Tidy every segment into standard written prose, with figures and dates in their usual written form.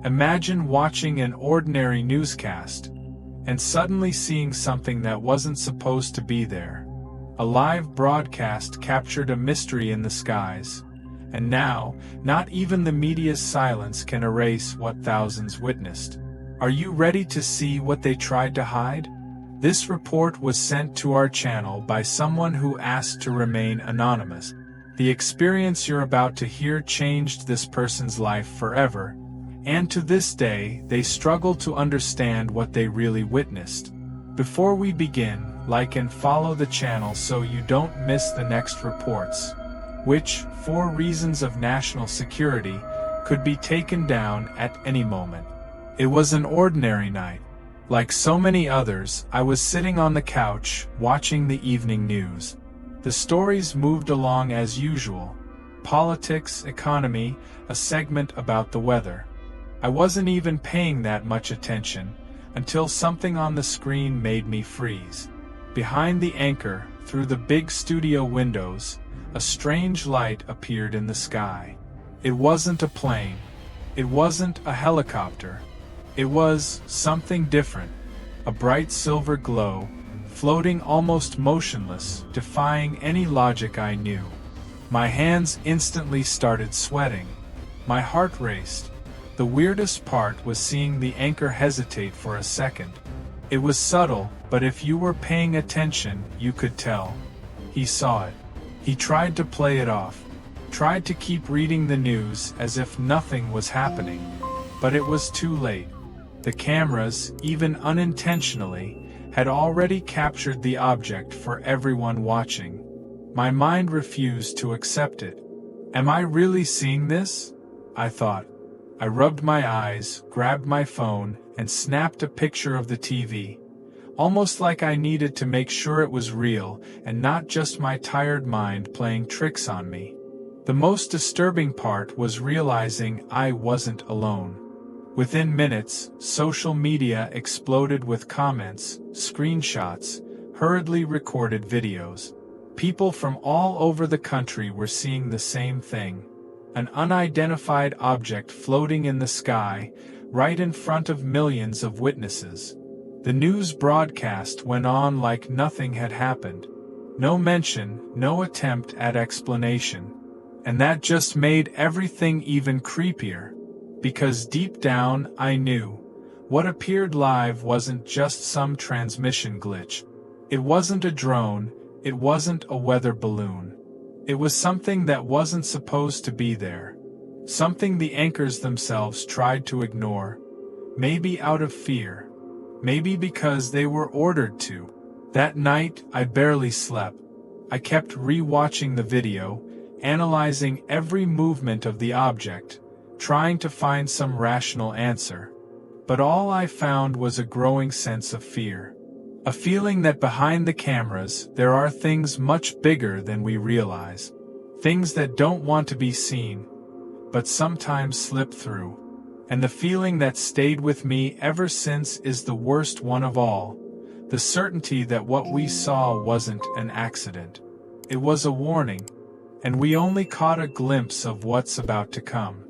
Imagine watching an ordinary newscast and suddenly seeing something that wasn't supposed to be there. A live broadcast captured a mystery in the skies, and now, not even the media's silence can erase what thousands witnessed. Are you ready to see what they tried to hide? This report was sent to our channel by someone who asked to remain anonymous. The experience you're about to hear changed this person's life forever, and to this day, they struggle to understand what they really witnessed. Before we begin, like and follow the channel so you don't miss the next reports, which, for reasons of national security, could be taken down at any moment. It was an ordinary night. Like so many others, I was sitting on the couch, watching the evening news. The stories moved along as usual. Politics, economy, a segment about the weather. I wasn't even paying that much attention, until something on the screen made me freeze. Behind the anchor, through the big studio windows, a strange light appeared in the sky. It wasn't a plane. It wasn't a helicopter. It was something different. A bright silver glow, floating almost motionless, defying any logic I knew. My hands instantly started sweating. My heart raced. The weirdest part was seeing the anchor hesitate for a second. It was subtle, but if you were paying attention, you could tell. He saw it. He tried to play it off, tried to keep reading the news as if nothing was happening. But it was too late. The cameras, even unintentionally, had already captured the object for everyone watching. My mind refused to accept it. Am I really seeing this? I thought. I rubbed my eyes, grabbed my phone, and snapped a picture of the TV. Almost like I needed to make sure it was real and not just my tired mind playing tricks on me. The most disturbing part was realizing I wasn't alone. Within minutes, social media exploded with comments, screenshots, hurriedly recorded videos. People from all over the country were seeing the same thing. An unidentified object floating in the sky, right in front of millions of witnesses. The news broadcast went on like nothing had happened. No mention, no attempt at explanation. And that just made everything even creepier. Because deep down, I knew. What appeared live wasn't just some transmission glitch. It wasn't a drone, it wasn't a weather balloon. It was something that wasn't supposed to be there. Something the anchors themselves tried to ignore. Maybe out of fear. Maybe because they were ordered to. That night, I barely slept. I kept re-watching the video, analyzing every movement of the object, trying to find some rational answer. But all I found was a growing sense of fear. A feeling that behind the cameras, there are things much bigger than we realize. Things that don't want to be seen, but sometimes slip through. And the feeling that stayed with me ever since is the worst one of all. The certainty that what we saw wasn't an accident. It was a warning. And we only caught a glimpse of what's about to come.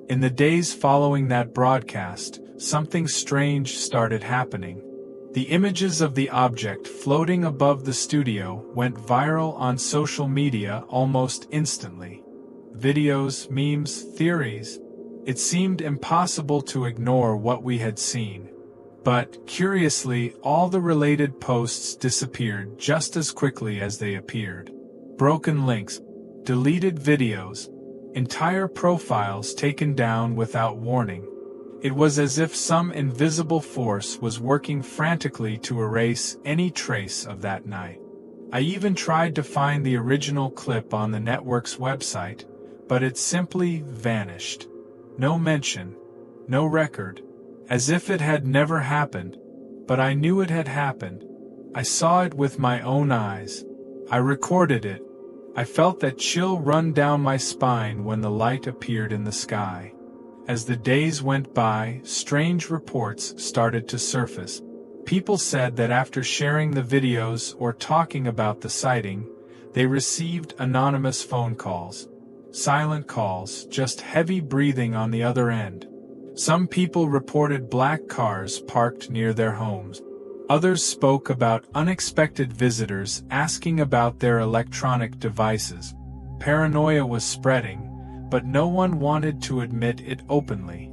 In the days following that broadcast, something strange started happening. The images of the object floating above the studio went viral on social media almost instantly. Videos, memes, theories. It seemed impossible to ignore what we had seen. But, curiously, all the related posts disappeared just as quickly as they appeared. Broken links, deleted videos, entire profiles taken down without warning. It was as if some invisible force was working frantically to erase any trace of that night. I even tried to find the original clip on the network's website, but it simply vanished. No mention, no record, as if it had never happened. But I knew it had happened. I saw it with my own eyes. I recorded it. I felt that chill run down my spine when the light appeared in the sky. As the days went by, strange reports started to surface. People said that after sharing the videos or talking about the sighting, they received anonymous phone calls. Silent calls, just heavy breathing on the other end. Some people reported black cars parked near their homes. Others spoke about unexpected visitors asking about their electronic devices. Paranoia was spreading, but no one wanted to admit it openly.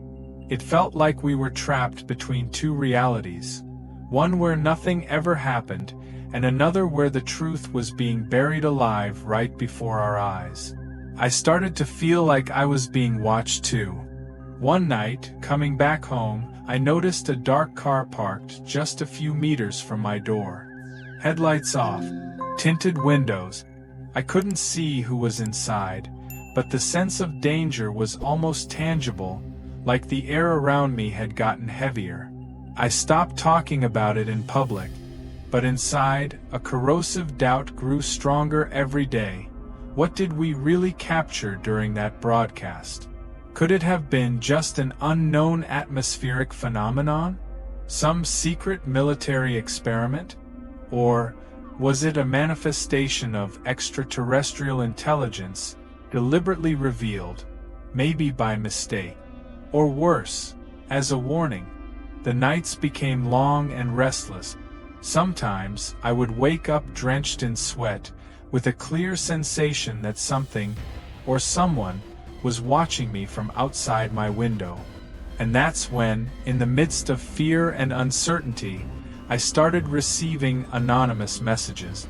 It felt like we were trapped between two realities, one where nothing ever happened, and another where the truth was being buried alive right before our eyes. I started to feel like I was being watched too. One night, coming back home, I noticed a dark car parked just a few meters from my door. Headlights off, tinted windows. I couldn't see who was inside, but the sense of danger was almost tangible, like the air around me had gotten heavier. I stopped talking about it in public, but inside, a corrosive doubt grew stronger every day. What did we really capture during that broadcast? Could it have been just an unknown atmospheric phenomenon? Some secret military experiment? Or was it a manifestation of extraterrestrial intelligence, deliberately revealed, maybe by mistake? Or worse, as a warning? The nights became long and restless. Sometimes I would wake up drenched in sweat, with a clear sensation that something, or someone, was watching me from outside my window. And that's when, in the midst of fear and uncertainty, I started receiving anonymous messages.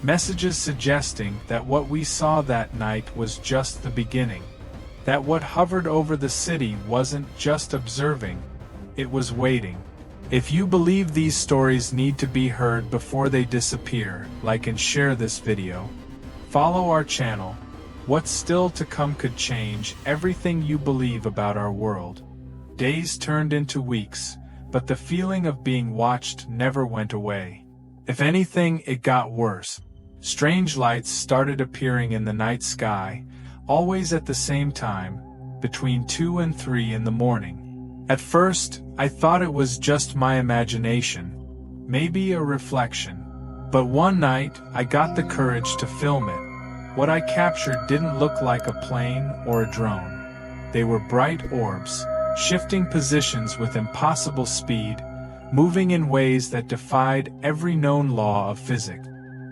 Messages suggesting that what we saw that night was just the beginning. That what hovered over the city wasn't just observing, it was waiting. If you believe these stories need to be heard before they disappear, like and share this video. Follow our channel. What's still to come could change everything you believe about our world. Days turned into weeks, but the feeling of being watched never went away. If anything, it got worse. Strange lights started appearing in the night sky, always at the same time, between 2 and 3 in the morning. At first, I thought it was just my imagination, maybe a reflection. But one night, I got the courage to film it. What I captured didn't look like a plane or a drone. They were bright orbs, shifting positions with impossible speed, moving in ways that defied every known law of physics.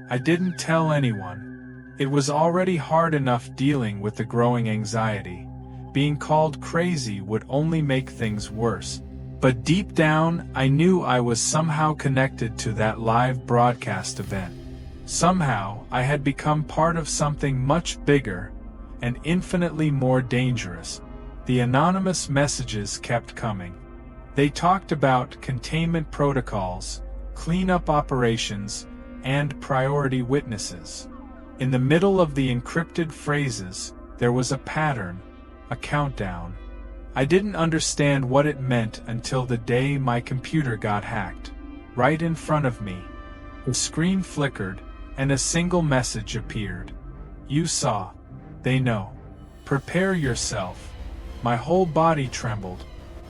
I didn't tell anyone. It was already hard enough dealing with the growing anxiety. Being called crazy would only make things worse. But deep down, I knew I was somehow connected to that live broadcast event. Somehow, I had become part of something much bigger and infinitely more dangerous. The anonymous messages kept coming. They talked about containment protocols, cleanup operations, and priority witnesses. In the middle of the encrypted phrases, there was a pattern, a countdown. I didn't understand what it meant until the day my computer got hacked. Right in front of me, the screen flickered, and a single message appeared. You saw. They know. Prepare yourself. My whole body trembled.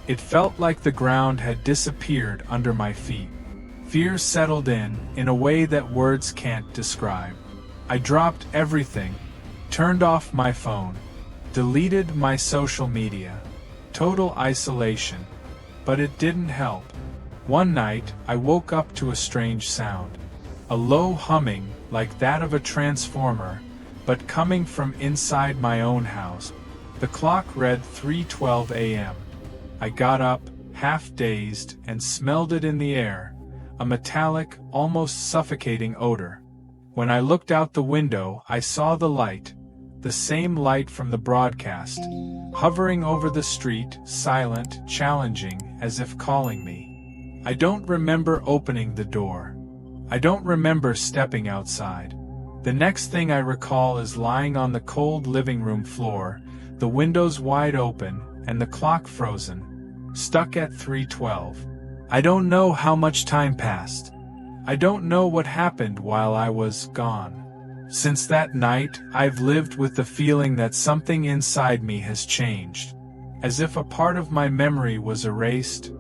It felt like the ground had disappeared under my feet. Fear settled in a way that words can't describe. I dropped everything, turned off my phone, deleted my social media. Total isolation. But it didn't help. One night, I woke up to a strange sound. A low humming, like that of a transformer, but coming from inside my own house. The clock read 3:12 a.m. I got up, half dazed, and smelled it in the air, a metallic, almost suffocating odor. When I looked out the window, I saw the light, the same light from the broadcast, hovering over the street, silent, challenging, as if calling me. I don't remember opening the door. I don't remember stepping outside. The next thing I recall is lying on the cold living room floor, the windows wide open, and the clock frozen, stuck at 3:12. I don't know how much time passed. I don't know what happened while I was gone. Since that night, I've lived with the feeling that something inside me has changed, as if a part of my memory was erased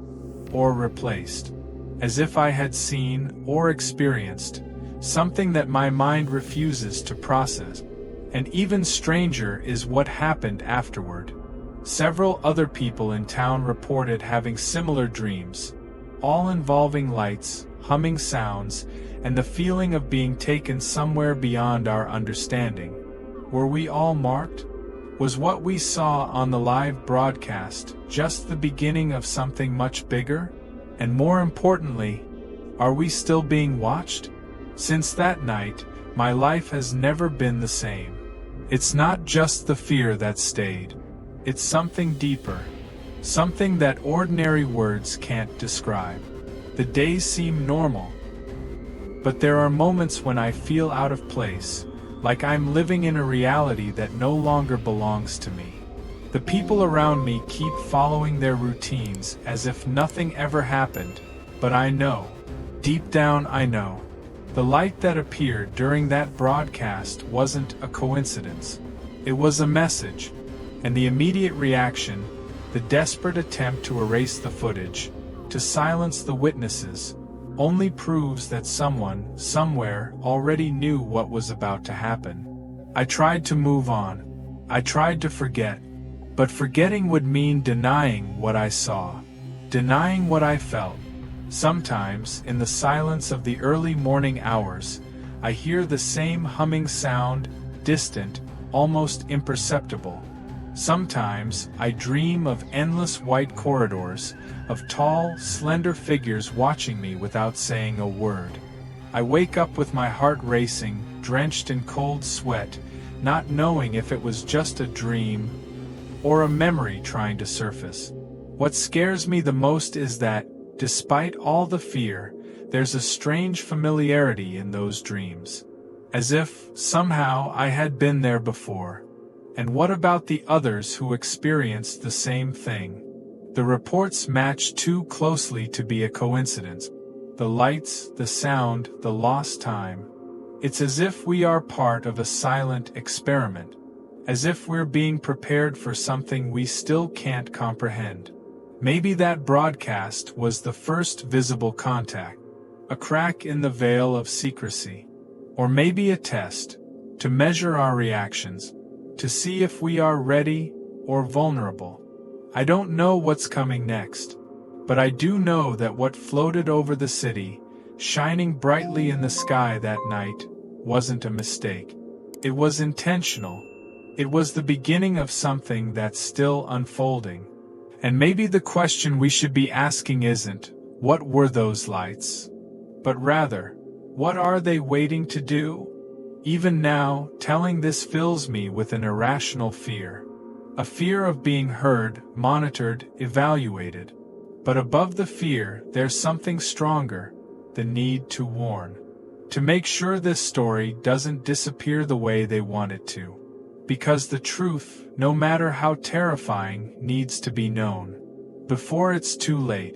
or replaced. As if I had seen or experienced something that my mind refuses to process. And even stranger is what happened afterward. Several other people in town reported having similar dreams, all involving lights, humming sounds, and the feeling of being taken somewhere beyond our understanding. Were we all marked? Was what we saw on the live broadcast just the beginning of something much bigger? And more importantly, are we still being watched? Since that night, my life has never been the same. It's not just the fear that stayed. It's something deeper. Something that ordinary words can't describe. The days seem normal, but there are moments when I feel out of place, like I'm living in a reality that no longer belongs to me. The people around me keep following their routines as if nothing ever happened, but I know, deep down I know, the light that appeared during that broadcast wasn't a coincidence. It was a message, and the immediate reaction, the desperate attempt to erase the footage, to silence the witnesses, only proves that someone, somewhere, already knew what was about to happen. I tried to move on. I tried to forget. But forgetting would mean denying what I saw, denying what I felt. Sometimes, in the silence of the early morning hours, I hear the same humming sound, distant, almost imperceptible. Sometimes, I dream of endless white corridors, of tall, slender figures watching me without saying a word. I wake up with my heart racing, drenched in cold sweat, not knowing if it was just a dream or a memory trying to surface. What scares me the most is that, despite all the fear, there's a strange familiarity in those dreams. As if, somehow, I had been there before. And what about the others who experienced the same thing? The reports match too closely to be a coincidence. The lights, the sound, the lost time. It's as if we are part of a silent experiment. As if we're being prepared for something we still can't comprehend. Maybe that broadcast was the first visible contact, a crack in the veil of secrecy. Or maybe a test, to measure our reactions, to see if we are ready or vulnerable. I don't know what's coming next, but I do know that what floated over the city, shining brightly in the sky that night, wasn't a mistake. It was intentional. It was the beginning of something that's still unfolding. And maybe the question we should be asking isn't, what were those lights? But rather, what are they waiting to do? Even now, telling this fills me with an irrational fear. A fear of being heard, monitored, evaluated. But above the fear, there's something stronger, the need to warn. To make sure this story doesn't disappear the way they want it to. Because the truth, no matter how terrifying, needs to be known before it's too late.